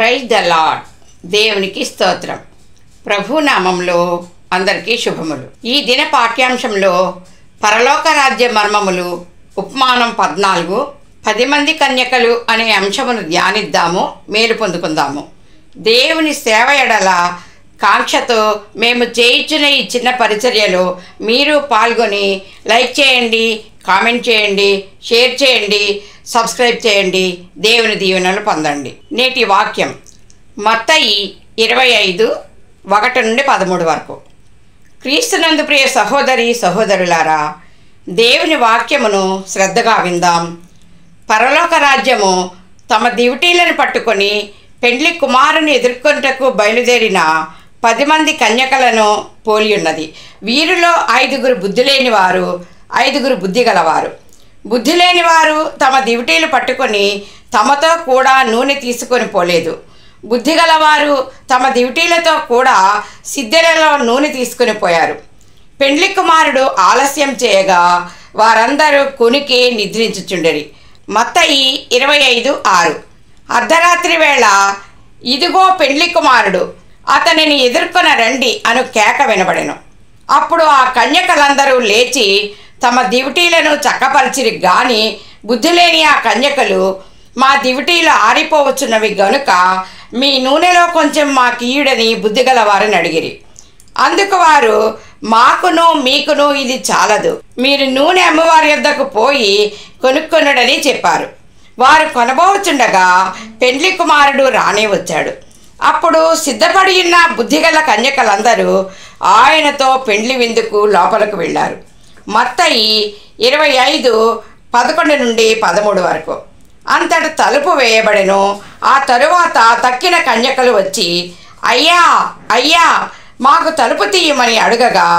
Praise the lord. దేవునికి స్తోత్రం. ప్రభు నామంలో అందరికీ శుభములు. ఈ దిన పాఠ్యాంశంలో పరలోక రాజ్య మర్మములు ఉపమానం 14 10 మంది కన్యకలు అనే అంశమును ధ్యానిద్దాము, మేలు పొందుకుందాము. దేవుని సేవ ఎడల కాంక్షతో మేము చేయించిన ఈ చిన్న పరిచర్యలో మీరు పాల్గొని లైక్ చేయండి, కామెంట్ చేయండి, షేర్ చేయండి, సబ్స్క్రైబ్ చేయండి. దేవుని దీవెనలు పొందండి. నేటి వాక్యం మత్తయి 25:1-13 వరకు. క్రీస్తునందు ప్రియ సహోదరి సహోదరులారా, దేవుని వాక్యమును శ్రద్ధగా విందాం. పరలోక రాజ్యము తమ దివిటీలను పట్టుకొని పెండ్లి కుమారుని ఎదుర్కొంటకు బయలుదేరిన 10 మంది కన్యకలను పోలి ఉన్నది. వీరిలో 5 బుద్ధి లేని వారు, 5 బుద్ధి గలవారు. బుద్ధి లేని వారు తమ దివిటీలు పట్టుకొని తమతో కూడా నూనె తీసుకొని పోలేదు. బుద్ధి గలవారు తమ దివిటీలతో కూడా సిద్దెలలో నూనె తీసుకుని పోయారు. పెండ్లి కుమారుడు ఆలస్యం చేయగా వారందరూ కునికి నిద్రించుచుండరి. మత్తయి 25:6. అర్ధరాత్రి వేళ ఇదిగో పెండ్లి కుమారుడు, అతనిని ఎదుర్కొన రండి అను కేక వినబడెను. అప్పుడు ఆ కన్యకలందరూ లేచి తమ దివిటీలను చక్కపరిచిరి. గాని బుద్ధి లేని ఆ కన్యకలు, మా దివిటీలు ఆరిపోవచ్చున్నవి గనుక మీ నూనెలో కొంచెం మాకీయుడని బుద్ధిగల వారిని అడిగిరి. అందుకు వారు, మాకును మీకును ఇది చాలదు, మీరు నూనె అమ్మవారి యొద్దకు పోయి కొనుక్కొనుడని చెప్పారు. వారు కొనబోచుండగా పెండ్లి కుమారుడు రానే వచ్చాడు. అప్పుడు సిద్ధపడి ఉన్న బుద్ధిగల కన్యకలందరూ ఆయనతో పెండ్లి విందుకు లోపలకు వెళ్ళారు. మత్తయి 25:11-13 వరకు. అంతట తలుపు వేయబడెను. ఆ తరువాత తక్కిన కన్యకలు వచ్చి, అయ్యా అయ్యా మాకు తలుపు తీయమని అడగగా,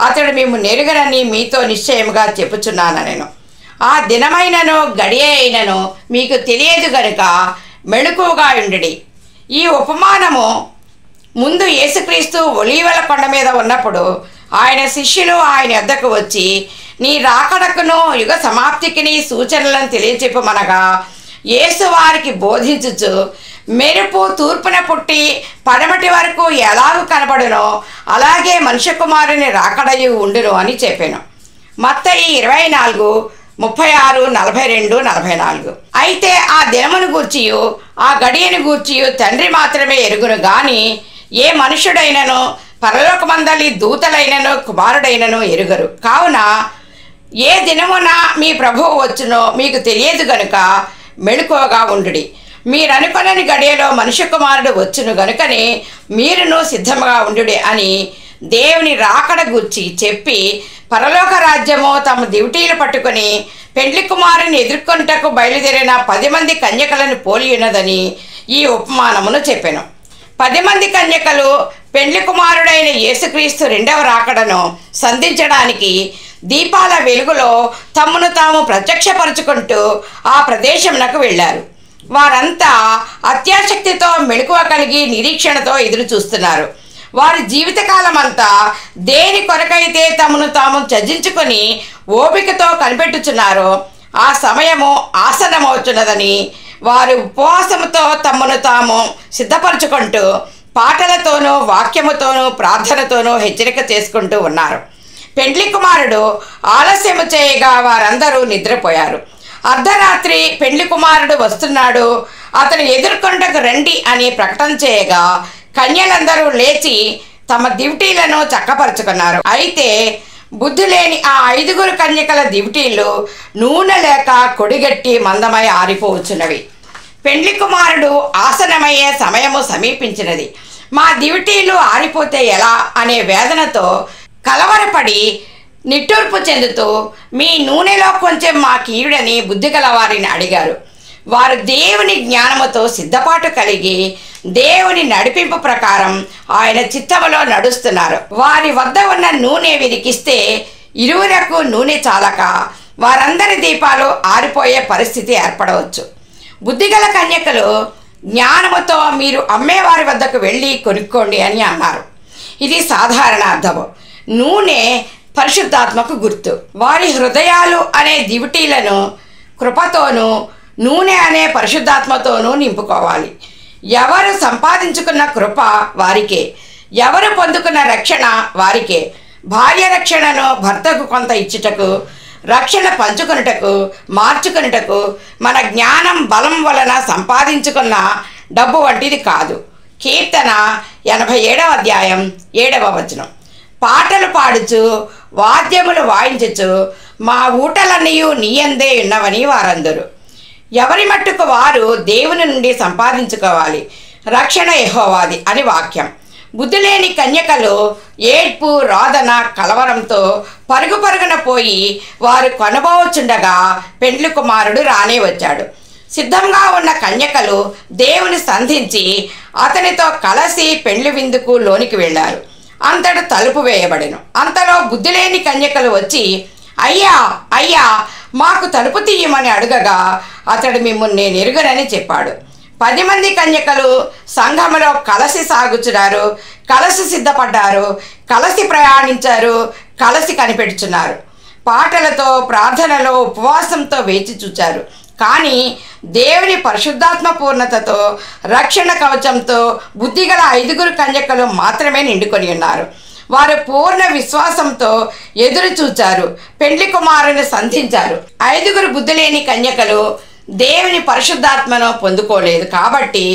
అతడు మేము నెరుగనని మీతో నిశ్చయముగా చెప్పుచున్నానెను. ఆ దినమైనను గడియ అయినను మీకు తెలియదు గనుక మెళుకువగా ఉండుడి. ఈ ఉపమానము ముందు యేసుక్రీస్తు ఒలీవల కొండ మీద ఉన్నప్పుడు ఆయన శిష్యులు ఆయన యొద్దకు వచ్చి, నీ రాకడకును యుగ సమాప్తికిని సూచనలను తెలియచెప్పమనగా, యేసు వారికి బోధించుచు, మెరుపు తూర్పున పుట్టి పడమటి వరకు ఎలాగూ కనబడునో అలాగే మనుష్య కుమారుని రాకడయు ఉండును అని చెప్పాను. మత్తయి 24:36-42-44. అయితే ఆ దినమును గూర్చియు ఆ గడియను గూర్చియు తండ్రి మాత్రమే ఎరుగును గాని ఏ మనుషుడైనను పరలోకమందలి దూతలైనను కుమారుడైనను ఎరుగరు. కావున ఏ దినమున మీ ప్రభువు వచ్చునో మీకు తెలియదు గనుక మెళుకువగా ఉండుడి. మీరనుకొనని గడియలో మనుష్య కుమారుడు వచ్చును గనుకనే మీరును సిద్ధముగా ఉండుడి అని దేవుని రాకడ గూర్చి చెప్పి, పరలోక రాజ్యము తమ దివిటీలు పట్టుకొని పెండ్లి కుమారుని ఎదుర్కొంటకు బయలుదేరిన 10 మంది కన్యకలను పోలి ఉన్నదని ఈ ఉపమానమును చెప్పెను. 10 మంది కన్యకలు పెండ్లి కుమారుడైన యేసుక్రీస్తు రెండవ రాకడను సంధించడానికి దీపాల వెలుగులో తమను తాము ప్రత్యక్షపరుచుకుంటూ ఆ ప్రదేశమునకు వెళ్ళారు. వారంతా అత్యాసక్తితో మెళుకువ కలిగి నిరీక్షణతో ఎదురు చూస్తున్నారు. వారి జీవితకాలం అంతా దేని కొరకైతే తమను తాము త్యజించుకొని ఓపికతో కనిపెట్టుచున్నారో ఆ సమయము ఆసన్నమవుతున్నదని వారు ఉపవాసముతో తమను తాము సిద్ధపరచుకుంటూ పాటలతోనూ వాక్యముతోనూ ప్రార్థనతోనూ హెచ్చరిక చేసుకుంటూ ఉన్నారు. పెండ్లి కుమారుడు ఆలస్యము చేయగా వారందరూ నిద్రపోయారు. అర్ధరాత్రి పెండ్లి కుమారుడు వస్తున్నాడు, అతను ఎదుర్కొంటకు రండి అని ప్రకటన చేయగా కన్యలందరూ లేచి తమ దివిటీలను చక్కపరుచుకున్నారు. అయితే బుద్ధి లేని ఆ 5 కన్యకల దివిటీలు నూనె లేక కొడిగట్టి మందమై ఆరిపోవచ్చున్నవి. పెండ్లి కుమారుడు ఆసనమయ్యే సమయము సమీపించినది, మా దివిటీలు ఆరిపోతే ఎలా అనే వేదనతో కలవరపడి నిట్టూర్పు చెందుతూ, మీ నూనెలో కొంచెం మాకీయుడని బుద్ధిగల వారిని అడిగారు. వారు దేవుని జ్ఞానముతో సిద్ధపాటు కలిగి దేవుని నడిపింపు ప్రకారం ఆయన చిత్తములో నడుస్తున్నారు. వారి వద్ద ఉన్న నూనె విరికిస్తే ఇరువురకు నూనె చాలక వారందరి దీపాలు ఆరిపోయే పరిస్థితి ఏర్పడవచ్చు. బుద్ధిగల కన్యకలు జ్ఞానముతో మీరు అమ్మేవారి వద్దకు వెళ్ళి కొనుక్కోండి అని అన్నారు. ఇది సాధారణ అర్థము. నూనె పరిశుద్ధాత్మకు గుర్తు. వారి హృదయాలు అనే దివిటీలను కృపతోనూ నూనె అనే పరిశుద్ధాత్మతోనూ నింపుకోవాలి. ఎవరు సంపాదించుకున్న కృప వారికే, ఎవరు పొందుకున్న రక్షణ వారికే. భార్య రక్షణను భర్తకు కొంత ఇచ్చుటకు, రక్షణ పంచుకొనుటకు, మార్చుకొనుటకు మన జ్ఞానం బలం వలన సంపాదించుకున్న డబ్బు వంటిది కాదు. కీర్తన 87వ అధ్యాయం 7వ వచనం. పాటలు పాడుచు వాద్యములు వాయించుచు మా ఊటలన్నయూ నీయందే ఉన్నవని వారందరూ. ఎవరి మట్టుకు వారు దేవుని నుండి సంపాదించుకోవాలి, రక్షణ యెహోవాది అని వాక్యం. బుద్ధి లేని కన్యకలు ఏడ్పు రోదన కలవరంతో పరుగు పరుగున పోయి వారు కొనబోచుండగా పెండ్లి కుమారుడు రానే వచ్చాడు. సిద్ధంగా ఉన్న కన్యకలు దేవుని సంధించి అతనితో కలిసి పెండ్లి విందుకు లోనికి వెళ్ళారు. అంతట తలుపు వేయబడెను. అంతలో బుద్ధి లేని కన్యకలు వచ్చి, అయ్యా అయ్యా మాకు తలుపు తీయమని అడగగా అతడు మిమ్మల్ని నేను ఎరుగనని చెప్పాడు. 10 మంది కన్యకలు సంఘములో కలిసి సాగుచున్నారు, కలిసి సిద్ధపడ్డారు, కలిసి ప్రయాణించారు, కలిసి కనిపెడుచున్నారు. పాటలతో, ప్రార్థనలో, ఉపవాసంతో వేచి చూచారు. కానీ దేవుని పరిశుద్ధాత్మ పూర్ణతతో, రక్షణ కవచంతో బుద్ధిగల 5 కన్యకలు మాత్రమే నిండుకొని ఉన్నారు. వారు పూర్ణ విశ్వాసంతో ఎదురు చూచారు, పెండ్లి కుమారుని సంధించారు. 5 బుద్ధి లేని కన్యకలు దేవుని పరిశుద్ధాత్మను పొందుకోలేదు కాబట్టి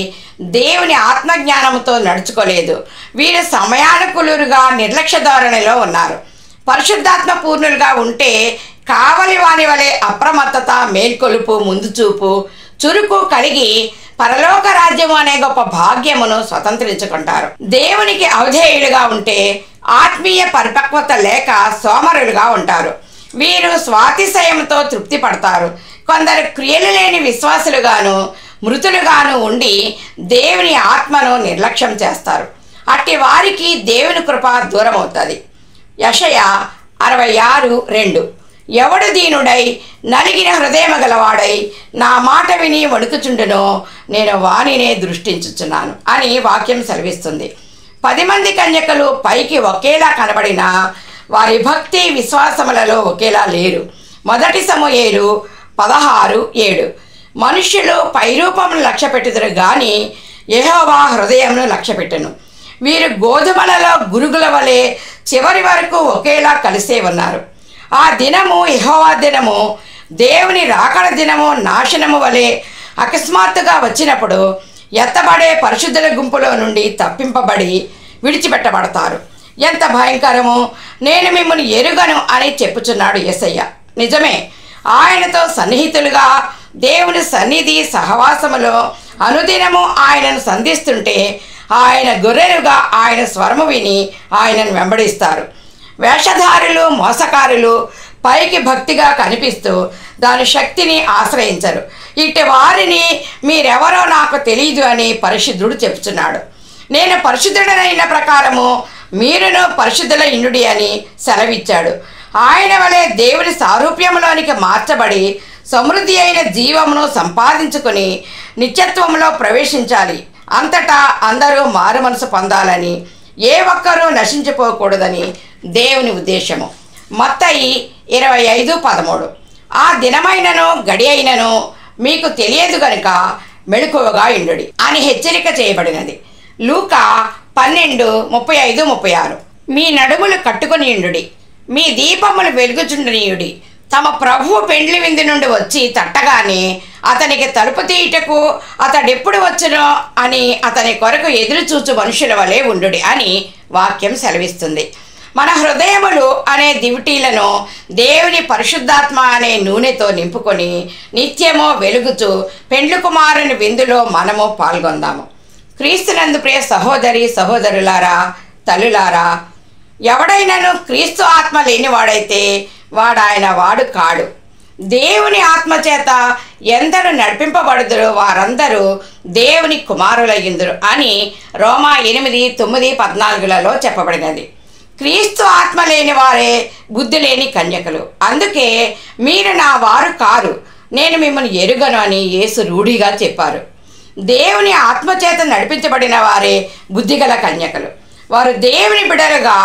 దేవుని ఆత్మజ్ఞానంతో నడుచుకోలేదు. వీరు సమయానుకూలుగా నిర్లక్ష్య ధోరణిలో ఉన్నారు. పరిశుద్ధాత్మ పూర్ణులుగా ఉంటే కావలి వాని వలె అప్రమత్తత, మేల్కొలుపు, ముందు చూపు, చురుకు కలిగి పరలోక రాజ్యము అనే గొప్ప భాగ్యమును స్వతంత్రించుకుంటారు. దేవునికి అవధేయులుగా ఉంటే ఆత్మీయ పరిపక్వత లేక సోమరులుగా ఉంటారు. వీరు స్వాతిశయంతో తృప్తి పడతారు. కొందరు క్రియలు లేని విశ్వాసులుగాను మృతులుగాను ఉండి దేవుని ఆత్మను నిర్లక్ష్యం చేస్తారు. అట్టి వారికి దేవుని కృప దూరం అవుతుంది. యెషయా 66:2. ఎవడు దీనుడై నలిగిన హృదయము గలవాడై నా మాట విని వణుకుచుండునో నేను వానినే దృష్టించుచున్నాను అని వాక్యం సెలవిస్తుంది. 10 మంది కన్యకలు పైకి ఒకేలా కనబడినా వారి భక్తి విశ్వాసములలో ఒకేలా లేరు. 1 సమూయేలు 16:7. మనుష్యులు పైరూపమును లక్ష్యపెట్టుదురు గాని యెహోవా హృదయమును లక్ష్యపెట్టును. వీరు గోధుమలలో గురుగుల వలె చివరి వరకు ఒకేలా కలిసే ఉన్నారు. ఆ దినము యెహోవా దినము, దేవుని రాకడ దినము నాశనము వలె అకస్మాత్తుగా వచ్చినప్పుడు ఎత్తబడే పరిశుద్ధుల గుంపులో నుండి తప్పింపబడి విడిచిపెట్టబడతారు. ఎంత భయంకరము! నేను మిమ్మల్ని ఎరుగను అని చెప్పుచున్నాడు యేసయ్య. నిజమే, ఆయనతో సన్నిహితులుగా దేవుని సన్నిధి సహవాసములో అనుదినము ఆయనను సంధిస్తుంటే ఆయన గొర్రెలుగా ఆయన స్వరము విని ఆయనను వెంబడిస్తారు. వేషధారులు, మోసకారులు పైకి భక్తిగా కనిపిస్తూ దాని శక్తిని ఆశ్రయించరు. ఇటు వారిని మీరెవరో నాకు తెలియదు అని పరిశుద్ధుడు చెప్తున్నాడు. నేను పరిశుద్ధుడనైన ప్రకారము మీరును పరిశుద్ధుల ఇండుడి అని సెలవిచ్చాడు. ఆయన వలె దేవుని సారూప్యంలోనికి మార్చబడి సమృద్ధి అయిన జీవమును సంపాదించుకొని నిత్యత్వంలో ప్రవేశించాలి. అంతటా అందరూ మారు మనసు పొందాలని, ఏ ఒక్కరూ నశించిపోకూడదని దేవుని ఉద్దేశము. మత్తయి 25:13. ఆ దినమైనను గడి అయినను మీకు తెలియదు గనుక మెళుకువగా ఇండుడి అని హెచ్చరిక చేయబడినది. లూకా 12:35-36. మీ నడుములు కట్టుకొని ఇండుడి, మీ దీపములు వెలుగుచుండనీయుడి. తమ ప్రభువు పెండ్లి విందు నుండి వచ్చి తట్టగానే అతనికి తలుపు తీయుటకు అతడెప్పుడు వచ్చునో అని అతని కొరకు ఎదురు చూచు మనుషుల వలె ఉండుడి అని వాక్యం సెలవిస్తుంది. మన హృదయములు అనే దివిటీలను దేవుని పరిశుద్ధాత్మ అనే నూనెతో నింపుకొని నిత్యము వెలుగుచు పెండ్లి కుమారుని విందులో మనము పాల్గొందాము. క్రీస్తునందు ప్రియ సహోదరి సహోదరులారా, తల్లులారా, ఎవడైనాను క్రీస్తు ఆత్మ లేనివాడైతే వాడాయన వాడు కాడు. దేవుని ఆత్మచేత ఎందరు నడిపింపబడుదురో వారందరూ దేవుని కుమారులయ్యుందురు అని రోమా 8:9-14 చెప్పబడినది. క్రీస్తు ఆత్మ లేని వారే బుద్ధి లేని కన్యకలు. అందుకే మీరు నా వారు కారు, నేను మిమ్మల్ని ఎరుగను అని యేసు రూఢిగా చెప్పారు. దేవుని ఆత్మచేత నడిపించబడిన వారే బుద్ధిగల కన్యకలు. వారు దేవుని బిడలుగా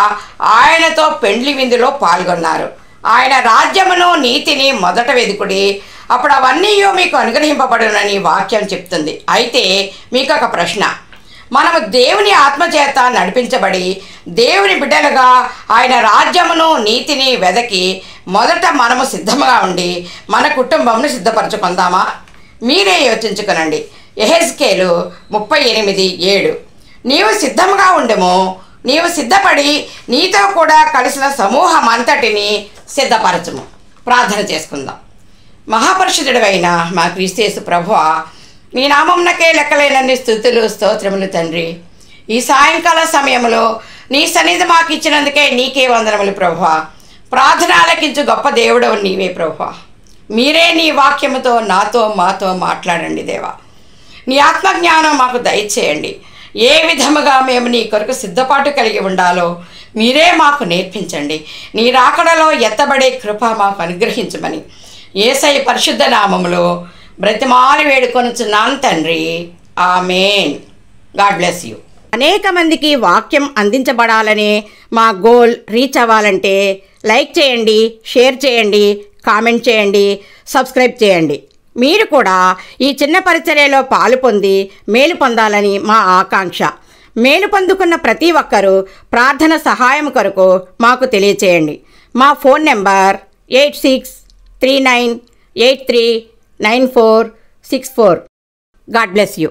ఆయనతో పెండ్లి విందులో పాల్గొన్నారు. ఆయన రాజ్యమును నీతిని మొదట వెదుకుడి, అప్పుడు అవన్నీ మీకు అనుగ్రహింపబడునని వాక్యం చెప్తుంది. అయితే మీకు ఒక ప్రశ్న, మనము దేవుని ఆత్మచేత నడిపించబడి దేవుని బిడ్డలుగా ఆయన రాజ్యమును నీతిని వెదకి మొదట మనము సిద్ధముగా ఉండి మన కుటుంబంను సిద్ధపరచుకుందామా? మీరే యోచించుకునండి. యెహెజ్కేలు 38:7. నీవు సిద్ధముగా ఉండము, నీవు సిద్ధపడి నీతో కూడా కలిసిన సమూహం అంతటిని సిద్ధపరచుము. ప్రార్థన చేసుకుందాం. మహాపరిశుద్ధుడైన మా క్రీస్తు ప్రభువా, నీ నామమునకే లెక్కలేనన్ని స్తుతులు స్తోత్రములు తండ్రి. ఈ సాయంకాల సమయంలో నీ సన్నిధి మాకు ఇచ్చినందుకే నీకే వందనములు ప్రభువా. ప్రార్థన ఆలకించు గొప్ప దేవుడవు నీవే ప్రభువా. మీరే నీ వాక్యముతో నాతో మాతో మాట్లాడండి దేవా. నీ ఆత్మజ్ఞానం మాకు దయచేయండి. ఏ విధముగా మేము నీ కొరకు సిద్ధపాటు కలిగి ఉండాలో మీరే మాకు నేర్పించండి. నీ రాకడలో ఎత్తబడే కృప మాకు అనుగ్రహించమని యేసయ్య పరిశుద్ధ నామములో బ్రతిమాలి వేడుకొనుచున్నాను తండ్రి. ఆమేన్. God bless you. అనేక మందికి వాక్యం అందించబడాలనే మా గోల్ రీచ్ అవ్వాలంటే లైక్ చేయండి, షేర్ చేయండి, కామెంట్ చేయండి, సబ్స్క్రైబ్ చేయండి. మీరు కూడా ఈ చిన్న పరిచర్యలో పాలు పొంది మేలు పొందాలని మా ఆకాంక్ష. మేలు పొందుకున్న ప్రతి ఒక్కరూ ప్రార్థన సహాయం కొరకు మాకు తెలియచేయండి. మా phone number 8639839464. God bless you.